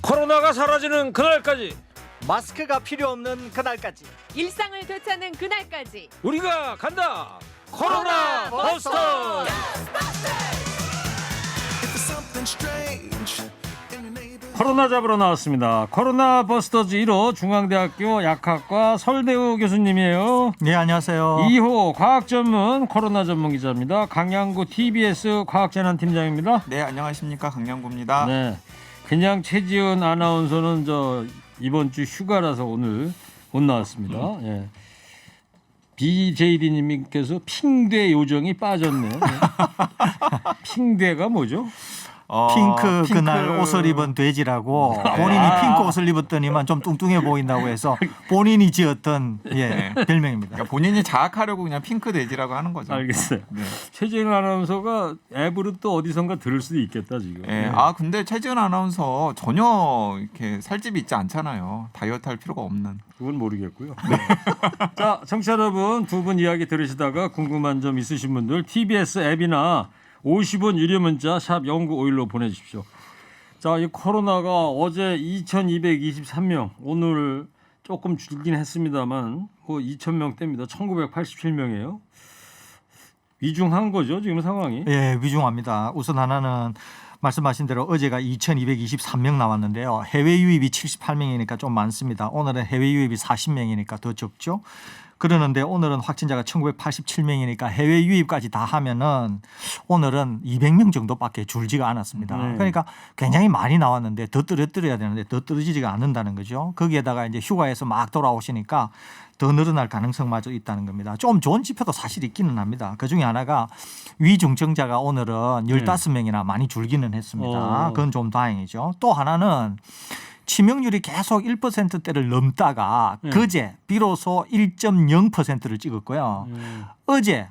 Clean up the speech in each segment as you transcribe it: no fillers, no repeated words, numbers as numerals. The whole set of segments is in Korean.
코로나가 사라지는 그날까지 마스크가 필요 없는 그날까지 일상을 되찾는 그날까지 우리가 간다. 코로나 버스터. 코로나 잡으러 나왔습니다. 코로나 버스터즈 1호 중앙대학교 약학과 설대우 교수님이에요. 네, 안녕하세요. 2호 과학 전문 코로나 전문 기자입니다. 강양구 TBS 과학재난팀장입니다. 네, 안녕하십니까, 강량구입니다. 네, 그냥 최지은 아나운서는 이번 주 휴가라서 오늘 못 나왔습니다. 예. BJD님께서 핑대 요정이 빠졌네. 핑대가 뭐죠? 핑크 그날 옷을 입은 돼지라고 본인이 핑크 옷을 입었더니만 좀 뚱뚱해 보인다고 해서 본인이 지었던 별명입니다. 그러니까 본인이 자학하려고 그냥 핑크 돼지라고 하는 거죠. 알겠어요. 네. 최지은 아나운서가 앱으로 또 어디선가 들을 수도 있겠다 지금. 네. 아, 근데 최지은 아나운서 전혀 이렇게 살집이 있지 않잖아요. 다이어트 할 필요가 없는. 그건 모르겠고요. 네. 자, 청취자 여러분, 두 분 이야기 들으시다가 궁금한 점 있으신 분들 TBS 앱이나 50원 유료 문자 샵 0951로 보내주십시오. 자, 이 코로나가 어제 2223명, 오늘 조금 줄긴 했습니다만 2000명대입니다. 1987명이에요. 위중한 거죠, 지금 상황이? 예, 위중합니다. 우선 하나는 말씀하신 대로 어제가 2223명 나왔는데요. 해외 유입이 78명이니까 좀 많습니다. 오늘은 해외 유입이 40명이니까 더 적죠. 그러는데 오늘은 확진자가 1987명이니까 해외 유입까지 다 하면은 오늘은 200명 정도밖에 줄지가 않았습니다. 그러니까 굉장히 많이 나왔는데 더 떨어뜨려야 되는데 더 떨어지지가 않는다는 거죠. 거기에다가 이제 휴가에서 막 돌아오시니까 더 늘어날 가능성마저 있다는 겁니다. 좀 좋은 지표도 사실 있기는 합니다. 그중에 하나가 위중증자가 오늘은 15명이나 많이 줄기는 했습니다. 그건 좀 다행이죠. 또 하나는 치명률이 계속 1%대를 넘다가 그제 비로소 1.0%를 찍었고요. 어제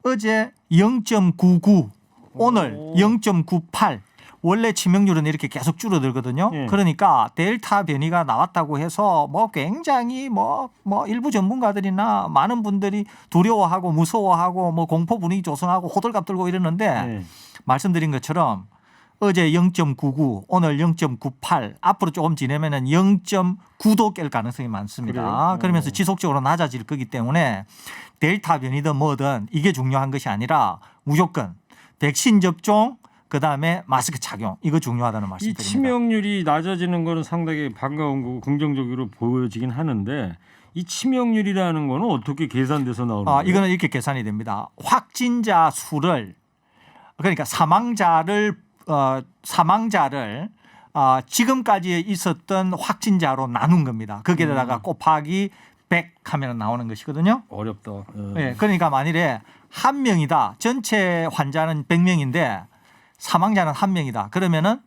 0.99, 오늘 0.98. 원래 치명률은 이렇게 계속 줄어들거든요. 그러니까 델타 변이가 나왔다고 해서 굉장히 일부 전문가들이나 많은 분들이 두려워하고 무서워하고 공포 분위기 조성하고 호들갑 들고 이러는데 말씀드린 것처럼 어제 0.99, 오늘 0.98, 앞으로 조금 지내면은 0.9도 깰 가능성이 많습니다. 그러면서 지속적으로 낮아질 거기 때문에 델타 변이든 뭐든 이게 중요한 것이 아니라 무조건 백신 접종, 그다음에 마스크 착용, 이거 중요하다는 말씀드립니다. 이 치명률이 낮아지는 거는 상당히 반가운 거고 긍정적으로 보여지긴 하는데 이 치명률이라는 거는 어떻게 계산돼서 나오는 거예요? 이거는 이렇게 계산이 됩니다. 확진자 수를, 그러니까 사망자를 지금까지 있었던 확진자로 나눈 겁니다. 거기에다가 곱하기 100 하면 나오는 것이거든요. 어렵다. 네, 그러니까 만일에 한 명이다. 전체 환자는 100명인데 사망자는 한 명이다. 그러면은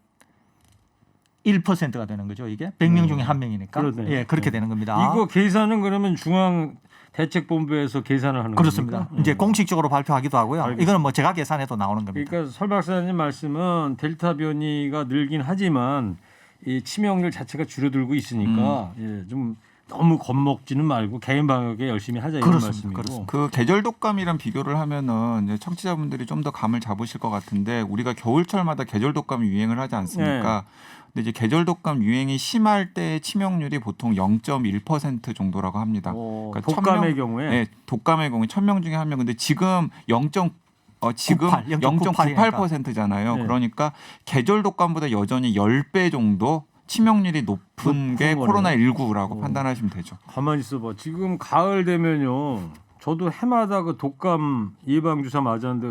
1%가 되는 거죠. 이게 100명 중에 한 명이니까. 예, 그렇게 되는 겁니다. 이거 계산은 그러면 중앙대책본부에서 계산을 하는 그렇습니다. 겁니까? 이제 공식적으로 발표하기도 하고요. 알겠습니다. 이거는 제가 계산해도 나오는 겁니다. 그러니까 설 박사님 말씀은 델타 변이가 늘긴 하지만 이 치명률 자체가 줄어들고 있으니까 좀 너무 겁먹지는 말고 개인 방역에 열심히 하자 이런 말씀이고. 그렇습니다. 그 계절 독감이랑 비교를 하면은 이제 청취자분들이 좀 더 감을 잡으실 것 같은데 우리가 겨울철마다 계절 독감이 유행을 하지 않습니까? 근데 이제 계절 독감 유행이 심할 때 치명률이 보통 0.1% 정도라고 합니다. 그러니까 독감의 경우에? 네, 독감의 경우에 1000명 중에 한 명. 근데 지금 0.98%잖아요. 네. 그러니까 계절 독감보다 여전히 10배 정도 치명률이 높은 게 코로나19라고 판단하시면 되죠. 가만히 있어봐. 지금 가을 되면요. 저도 해마다 그 독감 예방주사 맞았는데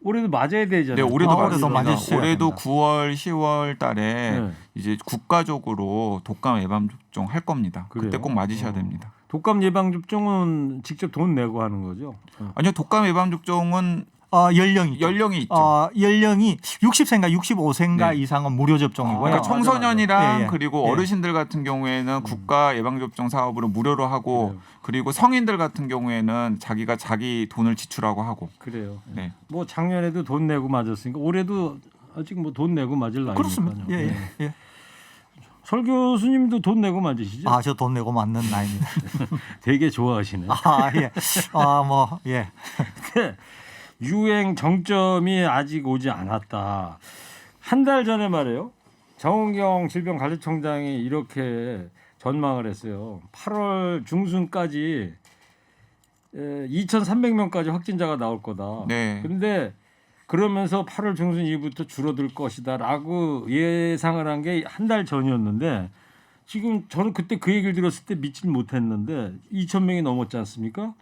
올해도 맞아야 되잖아요. 네, 올해도 맞으셔야 올해도 됩니다. 9월, 10월 달에 이제 국가적으로 독감 예방접종 할 겁니다. 그래요? 그때 꼭 맞으셔야 됩니다. 독감 예방접종은 직접 돈 내고 하는 거죠? 아니요, 독감 예방접종은 연령이 있죠. 연령이 60세인가 65세인가 네. 이상은 무료 접종이고요. 그러니까 청소년이랑 맞아. 그리고 어르신들 같은 경우에는 국가 예방접종 사업으로 무료로 하고 그리고 성인들 같은 경우에는 자기 돈을 지출하고 하고. 그래요. 네. 뭐 작년에도 돈 내고 맞았으니까 올해도 아직 돈 내고 맞을 나이니까요. 그렇습니다. 예. 설 교수님도 돈 내고 맞으시죠? 저 돈 내고 맞는 나이입니다. 되게 좋아하시네. 예. 예. 근데 유행 정점이 아직 오지 않았다. 한 달 전에 말이에요. 정은경 질병관리청장이 이렇게 전망을 했어요. 8월 중순까지 2,300명까지 확진자가 나올 거다. 네. 근데 그러면서 8월 중순 이후부터 줄어들 것이다라고 예상을 한 게 한 달 전이었는데 지금 저는 그때 그 얘기를 들었을 때 믿질 못했는데 2,000명이 넘었지 않습니까?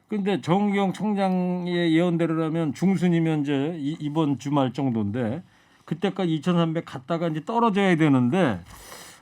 근데 정경 청장의 예언대로라면 중순이면 이제 이번 주말 정도인데 그때까지 2,300 갔다가 이제 떨어져야 되는데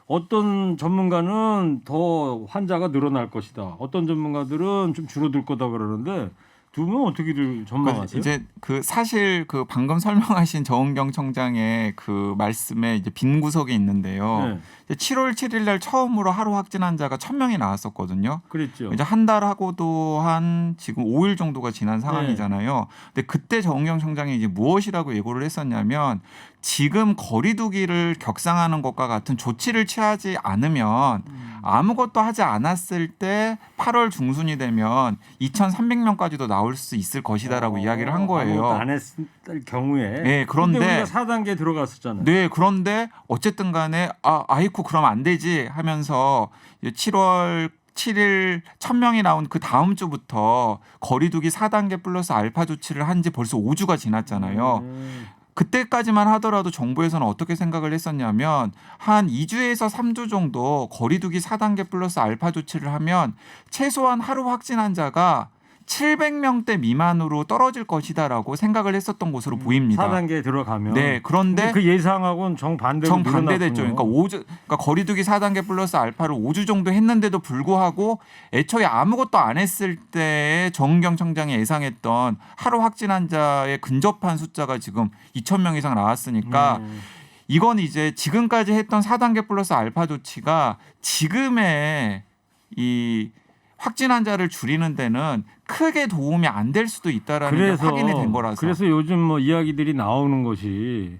어떤 전문가는 더 환자가 늘어날 것이다. 어떤 전문가들은 좀 줄어들 거다 그러는데 두 분은 어떻게들 전망하세요? 이제 그 사실 그 방금 설명하신 정은경 청장의 그 말씀에 이제 빈 구석이 있는데요. 네, 이제 7월 7일 날 처음으로 하루 확진 환자가 1,000명이 나왔었거든요. 그랬죠. 이제 한 달 하고도 한 지금 5일 정도가 지난 상황이잖아요. 근데 그때 정은경 청장이 이제 무엇이라고 예고를 했었냐면 지금 거리두기를 격상하는 것과 같은 조치를 취하지 않으면 아무것도 하지 않았을 때 8월 중순이 되면 2,300명까지도 나올 수 있을 것이다라고 이야기를 한 거예요. 아무것도 안 했을 경우에. 네, 그런데 우리가 4단계 들어갔었잖아요. 네, 그런데 어쨌든 간에 아이쿠 그럼 안 되지 하면서 7월 7일 1,000명이 나온 그 다음 주부터 거리두기 4단계 플러스 알파 조치를 한 지 벌써 5주가 지났잖아요. 그때까지만 하더라도 정부에서는 어떻게 생각을 했었냐면 한 2주에서 3주 정도 거리두기 4단계 플러스 알파 조치를 하면 최소한 하루 확진 환자가 700명대 미만으로 떨어질 것이다라고 생각을 했었던 것으로 보입니다. 4단계에 들어가면. 네, 그런데 그 예상하고는 정반대로 정반대됐죠. 늘어났군요. 그러니까 거리두기 4단계 플러스 알파를 5주 정도 했는데도 불구하고 애초에 아무것도 안 했을 때에 정은경 청장이 예상했던 하루 확진 환자의 근접한 숫자가 지금 2,000명 이상 나왔으니까 이건 이제 지금까지 했던 4단계 플러스 알파 조치가 지금의 이 확진 환자를 줄이는 데는 크게 도움이 안 될 수도 있다라는 게 확인이 된 거라서. 그래서 요즘 뭐 이야기들이 나오는 것이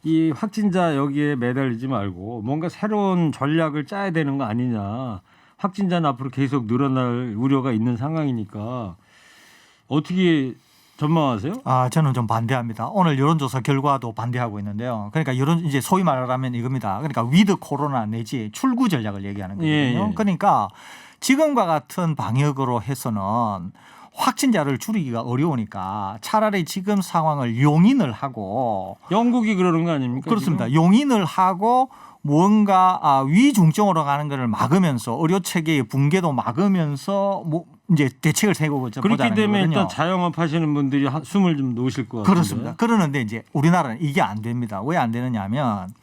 이 확진자 여기에 매달리지 말고 뭔가 새로운 전략을 짜야 되는 거 아니냐. 확진자는 앞으로 계속 늘어날 우려가 있는 상황이니까 어떻게 전망하세요? 저는 좀 반대합니다. 오늘 여론조사 결과도 반대하고 있는데요. 그러니까 이제 소위 말하면 이겁니다. 그러니까 위드 코로나 내지 출구 전략을 얘기하는 거거든요. 예. 그러니까 지금과 같은 방역으로 해서는 확진자를 줄이기가 어려우니까 차라리 지금 상황을 용인을 하고 영국이 그러는 거 아닙니까? 그렇습니다. 지금? 용인을 하고 무언가 위중증으로 가는 것을 막으면서 의료 체계의 붕괴도 막으면서 뭐 이제 대책을 세우고자 그렇게 보자는 되면 거거든요. 일단 자영업 하시는 분들이 숨을 좀 놓으실 것 같아요. 그렇습니다. 그러는데 이제 우리나라는 이게 안 됩니다. 왜 안 되느냐면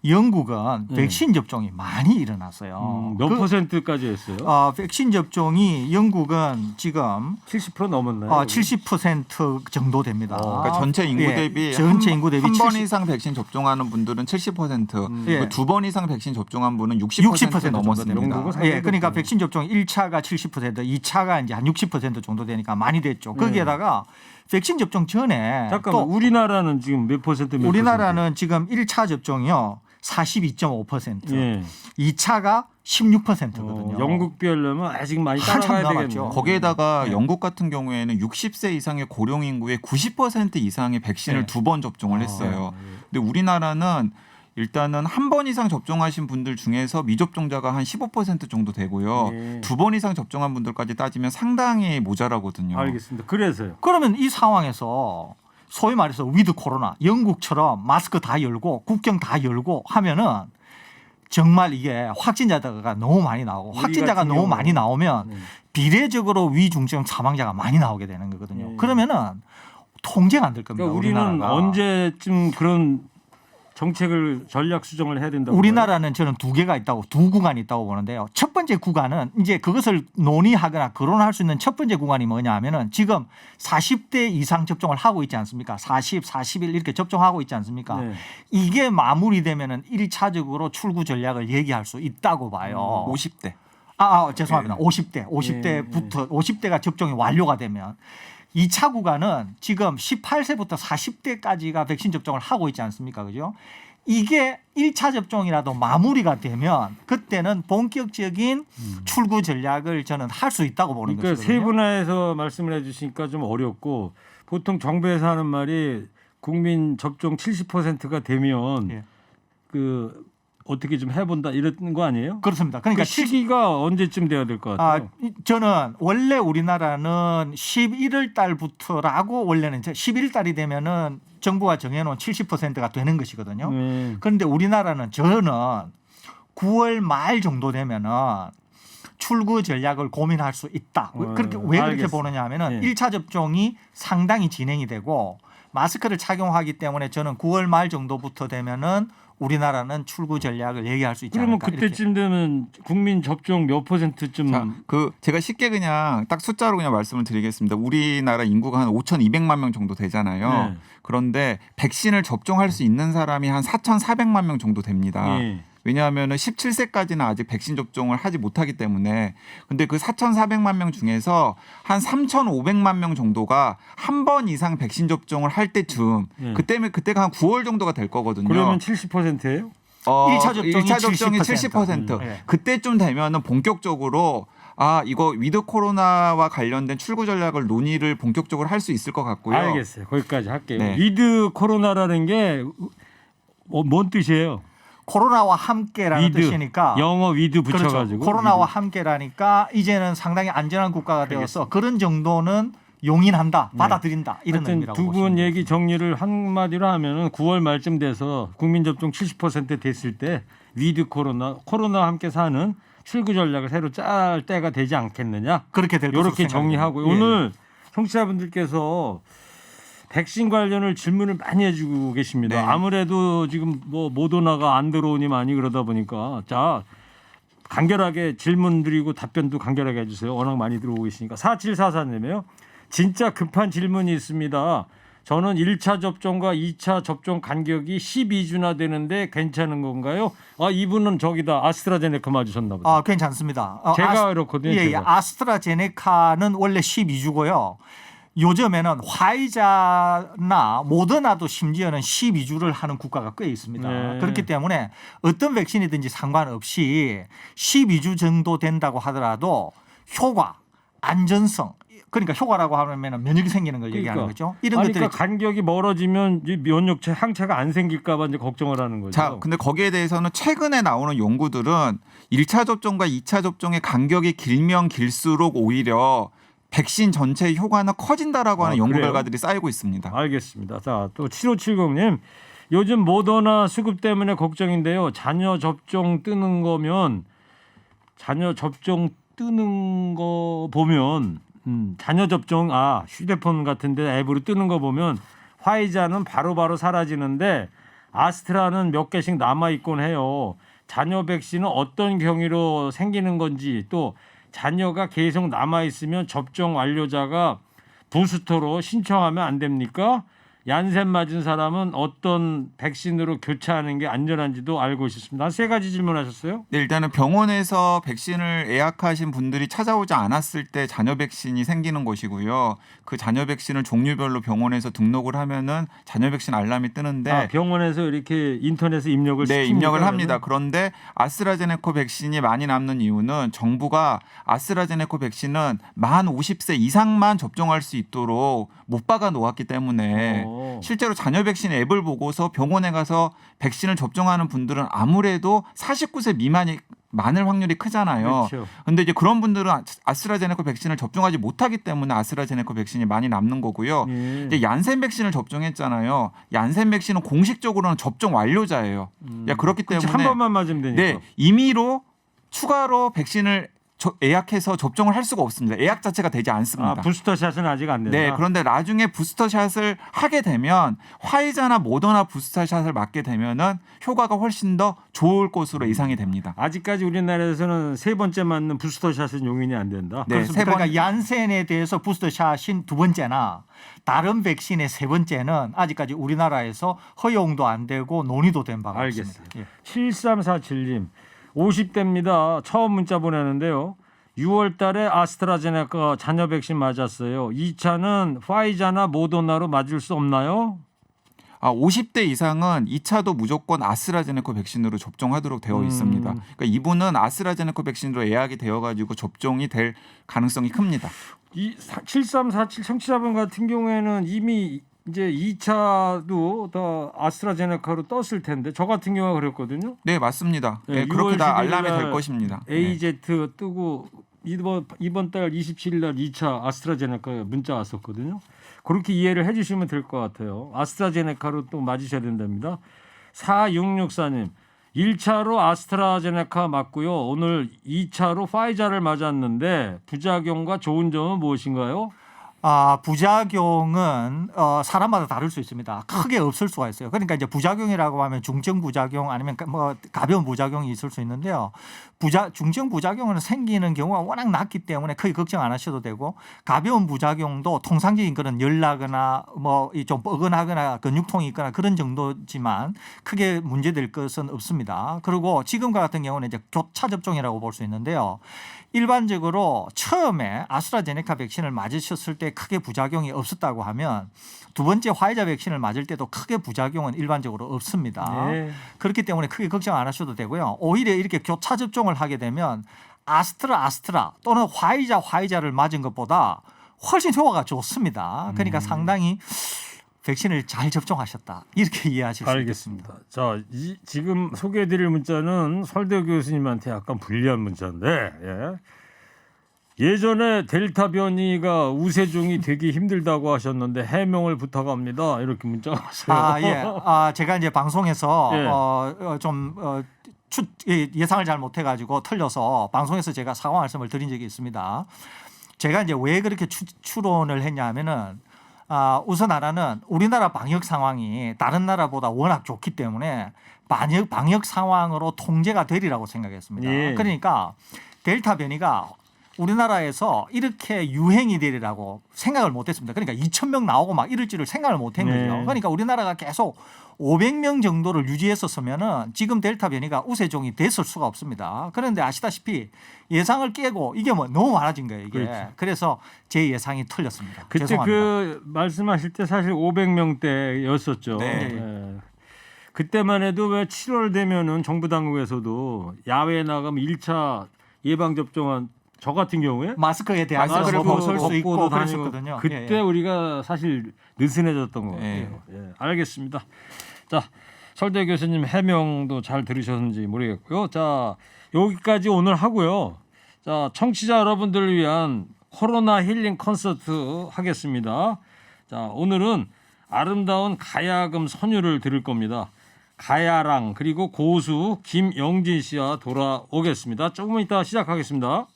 영국은 백신 접종이 많이 일어났어요. 몇 퍼센트까지 했어요? 백신 접종이 영국은 지금 70% 넘었나요? 70% 정도 됩니다. 그러니까 전체 인구 예, 대비 전체 인구 대비 한 번 70. 이상 백신 접종하는 분들은 70%, 예. 두 번 이상 백신 접종한 분은 60% 넘었습니다. 영국은 상당히 예, 그러니까 높죠. 백신 접종 1차가 70%, 2차가 이제 한 60% 정도 되니까 많이 됐죠. 거기에다가 백신 접종 전에 잠깐만 또 우리나라는 지금 몇 퍼센트? 우리나라는 지금 1차 접종이요 42.5%, 예. 2차가 16%거든요. 영국 비하려면 아직 많이 한참 따라가야 남았죠. 되겠네요. 거기에다가 네. 영국 같은 경우에는 60세 이상의 고령 인구의 90% 이상의 백신을 네. 2번 접종을 했어요. 근데 우리나라는 일단은 한 번 이상 접종하신 분들 중에서 미접종자가 한 15% 정도 되고요. 예. 2번 이상 접종한 분들까지 따지면 상당히 모자라거든요. 알겠습니다. 그래서요. 그러면 이 상황에서 소위 말해서 위드 코로나 영국처럼 마스크 다 열고 국경 다 열고 하면은 정말 이게 확진자가 너무 많이 나오고 우리 확진자가 같은 너무 경우는. 많이 나오면 네. 비례적으로 위중증 사망자가 많이 나오게 되는 거거든요. 네. 그러면은 통제가 안 될 겁니다. 그러니까 우리는 우리나라가. 언제쯤 그런 정책을 전략 수정을 해야 된다고 우리나라는 저는 두 개가 있다고 두 구간이 있다고 보는데요. 첫 번째 구간은 이제 그것을 논의하거나 거론할 수 있는 첫 번째 구간이 뭐냐 하면은 지금 40대 이상 접종을 하고 있지 않습니까? 40, 41 이렇게 접종하고 있지 않습니까? 네. 이게 마무리되면은 1차적으로 출구 전략을 얘기할 수 있다고 봐요. 50대. 죄송합니다. 50대부터 50대가 접종이 완료가 되면 2차 구간은 지금 18세부터 40대까지가 백신 접종을 하고 있지 않습니까? 그죠? 이게 1차 접종이라도 마무리가 되면 그때는 본격적인 출구 전략을 저는 할 수 있다고 보는 그러니까 것이거든요. 세분화해서 말씀을 해주시니까 좀 어렵고 보통 정부에서 하는 말이 국민 접종 70%가 되면 예. 그 어떻게 좀 해본다 이런 거 아니에요? 그렇습니다. 그 그러니까 시기가 언제쯤 돼야 될 것 같아요? 저는 원래 우리나라는 11월 달부터라고 원래는 11월 달이 되면은 정부가 정해놓은 70%가 되는 것이거든요. 그런데 우리나라는 저는 9월 말 정도 되면은 출구 전략을 고민할 수 있다. 그렇게 왜 그렇게 알겠습니다. 보느냐 하면은 예. 1차 접종이 상당히 진행이 되고 마스크를 착용하기 때문에 저는 9월 말 정도부터 되면은 우리나라는 출구 전략을 얘기할 수 있지 그러면 않을까. 그때쯤 되면 국민 접종 몇 %쯤 자, 제가 쉽게 그냥 딱 숫자로 그냥 말씀을 드리겠습니다. 우리나라 인구가 한 5,200만 명 정도 되잖아요. 네. 그런데 백신을 접종할 수 있는 사람이 한 4,400만 명 정도 됩니다. 예. 왜냐하면 17세까지는 아직 백신 접종을 하지 못하기 때문에 근데 그 4,400만 명 중에서 한 3,500만 명 정도가 한 번 이상 백신 접종을 할 때쯤 예. 그때가 한 9월 정도가 될 거거든요. 그러면 70%예요? 1차 접종이 1차 접종이 70%. 70%. 네. 그때쯤 되면은 본격적으로 이거 위드 코로나와 관련된 출구 전략을 논의를 본격적으로 할 수 있을 것 같고요. 알겠어요. 거기까지 할게요. 네. 위드 코로나라는 게 뭔 뜻이에요? 코로나와 함께라는 위드, 뜻이니까 영어 위드 붙여가지고 그렇죠. 코로나와 위드. 함께라니까 이제는 상당히 안전한 국가가 되어서 그런 정도는 용인한다, 받아들인다 이런 하여튼 의미라고 두 보시면 분 얘기 정리를 한마디로 하면은 9월 말쯤 돼서 국민 접종 70% 됐을 때 위드 코로나와 함께 사는 출구 전략을 새로 짤 때가 되지 않겠느냐? 그렇게 될 것으로 이렇게 생각이 정리하고 됩니다. 예. 오늘 청취자분들께서 백신 관련을 질문을 많이 해주고 계십니다. 네. 아무래도 지금 뭐 모더나가 안 들어오니 많이 그러다 보니까 자 간결하게 질문 드리고 답변도 간결하게 해주세요. 워낙 많이 들어오고 계시니까 4744님이요. 진짜 급한 질문이 있습니다. 저는 1차 접종과 2차 접종 간격이 12주나 되는데 괜찮은 건가요? 이분은 저기다 아스트라제네카 맞으셨나 보다. 괜찮습니다. 제가 그렇거든요. 예, 제가. 아스트라제네카는 원래 12주고요. 요즘에는 화이자나 모더나도 심지어는 12주를 하는 국가가 꽤 있습니다. 네. 그렇기 때문에 어떤 백신이든지 상관없이 12주 정도 된다고 하더라도 효과, 안전성, 그러니까 효과라고 하면 면역이 생기는 걸 얘기하는 거죠. 이런 것들이 그러니까 간격이 멀어지면 이 면역체 항체가 안 생길까 봐 이제 걱정을 하는 거죠. 자, 근데 거기에 대해서는 최근에 나오는 연구들은 1차 접종과 2차 접종의 간격이 길면 길수록 오히려 백신 전체의 효과는 커진다라고 하는 연구 그래요? 결과들이 쌓이고 있습니다. 알겠습니다. 자, 또 7570님. 요즘 모더나 수급 때문에 걱정인데요. 자녀 접종 뜨는 거 보면 자녀 접종 휴대폰 같은데 앱으로 뜨는 거 보면 화이자는 바로바로 사라지는데 아스트라는 몇 개씩 남아 있곤 해요. 자녀 백신은 어떤 경위로 생기는 건지 또 자녀가 계속 남아 있으면 접종 완료자가 부스터로 신청하면 안 됩니까? 얀센 맞은 사람은 어떤 백신으로 교체하는 게 안전한지도 알고 싶습니다. 세 가지 질문하셨어요? 네, 일단은 병원에서 백신을 예약하신 분들이 찾아오지 않았을 때 자녀 백신이 생기는 것이고요. 그 자녀 백신을 종류별로 병원에서 등록을 하면은 자녀 백신 알람이 뜨는데 병원에서 이렇게 인터넷에 입력을 네, 시킵니까, 입력을 그러면? 합니다. 그런데 아스트라제네카 백신이 많이 남는 이유는 정부가 아스트라제네카 백신은 만 50세 이상만 접종할 수 있도록 못 박아 놓았기 때문에 실제로 자녀 백신 앱을 보고서 병원에 가서 백신을 접종하는 분들은 아무래도 49세 미만이 많을 확률이 크잖아요. 그렇죠. 근데 이제 그런 분들은 아스트라제네카 백신을 접종하지 못하기 때문에 아스트라제네카 백신이 많이 남는 거고요. 예. 이제 얀센 백신을 접종했잖아요. 얀센 백신은 공식적으로는 접종 완료자예요. 그렇기 그치, 때문에 한 번만 맞으면 되니까. 네, 임의로 추가로 백신을 예약해서 접종을 할 수가 없습니다. 예약 자체가 되지 않습니다. 부스터샷은 아직 안 된다. 네, 그런데 나중에 부스터샷을 하게 되면 화이자나 모더나 부스터샷을 맞게 되면은 효과가 훨씬 더 좋을 것으로 예상이 됩니다. 아직까지 우리나라에서는 세 번째 맞는 부스터샷은 용인이 안 된다. 네, 그렇습니다. 그러니까 얀센에 대해서 부스터샷인 두 번째나 다른 백신의 세 번째는 아직까지 우리나라에서 허용도 안 되고 논의도 된 바가 알겠어요. 없습니다. 예. 7347님 50대입니다. 처음 문자 보내는데요. 6월 달에 아스트라제네카 자녀 백신 맞았어요. 2차는 화이자나 모더나로 맞을 수 없나요? 50대 이상은 2차도 무조건 아스트라제네카 백신으로 접종하도록 되어 있습니다. 그러니까 이분은 아스트라제네카 백신으로 예약이 되어가지고 접종이 될 가능성이 큽니다. 이 7347 청취자분 같은 경우에는 이미 이제 2차도 더 아스트라제네카로 떴을 텐데 저 같은 경우가 그랬거든요. 네, 맞습니다. 네, 네, 그렇게 6월 다 11일 알람이 날 될 것입니다. 네. AZ 뜨고 이번 달 27일 날 2차 아스트라제네카 문자 왔었거든요. 그렇게 이해를 해 주시면 될 것 같아요. 아스트라제네카로 또 맞으셔야 된답니다. 4664님. 1차로 아스트라제네카 맞고요. 오늘 2차로 파이자를 맞았는데 부작용과 좋은 점은 무엇인가요? 부작용은 사람마다 다를 수 있습니다. 크게 없을 수가 있어요. 그러니까 이제 부작용이라고 하면 중증 부작용 아니면 뭐 가벼운 부작용이 있을 수 있는데요. 중증 부작용은 생기는 경우가 워낙 낮기 때문에 크게 걱정 안 하셔도 되고 가벼운 부작용도 통상적인 그런 열 나거나 뭐 좀 뻐근하거나 근육통이 있거나 그런 정도지만 크게 문제될 것은 없습니다. 그리고 지금과 같은 경우는 이제 교차 접종이라고 볼 수 있는데요. 일반적으로 처음에 아스트라제네카 백신을 맞으셨을 때 크게 부작용이 없었다고 하면 두 번째 화이자 백신을 맞을 때도 크게 부작용은 일반적으로 없습니다. 네. 그렇기 때문에 크게 걱정 안 하셔도 되고요. 오히려 이렇게 교차 접종을 하게 되면 아스트라 또는 화이자를 맞은 것보다 훨씬 효과가 좋습니다. 그러니까 상당히 백신을 잘 접종하셨다. 이렇게 이해하실 수 있겠습니다. 알겠습니다. 자, 지금 소개해드릴 문자는 설대 교수님한테 약간 불리한 문자인데 예전에 델타 변이가 우세종이 되기 힘들다고 하셨는데 해명을 부탁합니다. 이렇게 문자가 왔어요. 제가 이제 방송에서 예. 예상을 잘 못해가지고 틀려서 방송에서 제가 사과 말씀을 드린 적이 있습니다. 제가 이제 왜 그렇게 추론을 했냐면은 우선 하나는 우리나라 방역 상황이 다른 나라보다 워낙 좋기 때문에 방역 상황으로 통제가 되리라고 생각했습니다. 예. 그러니까 델타 변이가 우리나라에서 이렇게 유행이 되리라고 생각을 못했습니다. 그러니까 2,000명 나오고 막 이럴 줄을 생각을 못한 거죠. 네. 그러니까 우리나라가 계속 500명 정도를 유지했었으면은 지금 델타 변이가 우세종이 됐을 수가 없습니다. 그런데 아시다시피 예상을 깨고 이게 뭐 너무 많아진 거예요. 이게. 그렇죠. 그래서 제 예상이 틀렸습니다. 그때 죄송합니다. 그 말씀하실 때 사실 500명대였었죠. 네. 그때만 해도 왜 7월 되면은 정부 당국에서도 야외에 나가면 1차 예방 접종한 저 같은 경우에 마스크에 대한 마스크를 벗을 수 있고 벗고도 다니고 그랬었거든요. 그때 우리가 사실 느슨해졌던 것 같아요. 예. 예, 알겠습니다. 자, 설대 교수님 해명도 잘 들으셨는지 모르겠고요. 자, 여기까지 오늘 하고요. 자, 청취자 여러분들을 위한 코로나 힐링 콘서트 하겠습니다. 자, 오늘은 아름다운 가야금 선율을 들을 겁니다. 가야랑 그리고 고수 김영진 씨와 돌아오겠습니다. 조금 이따 시작하겠습니다.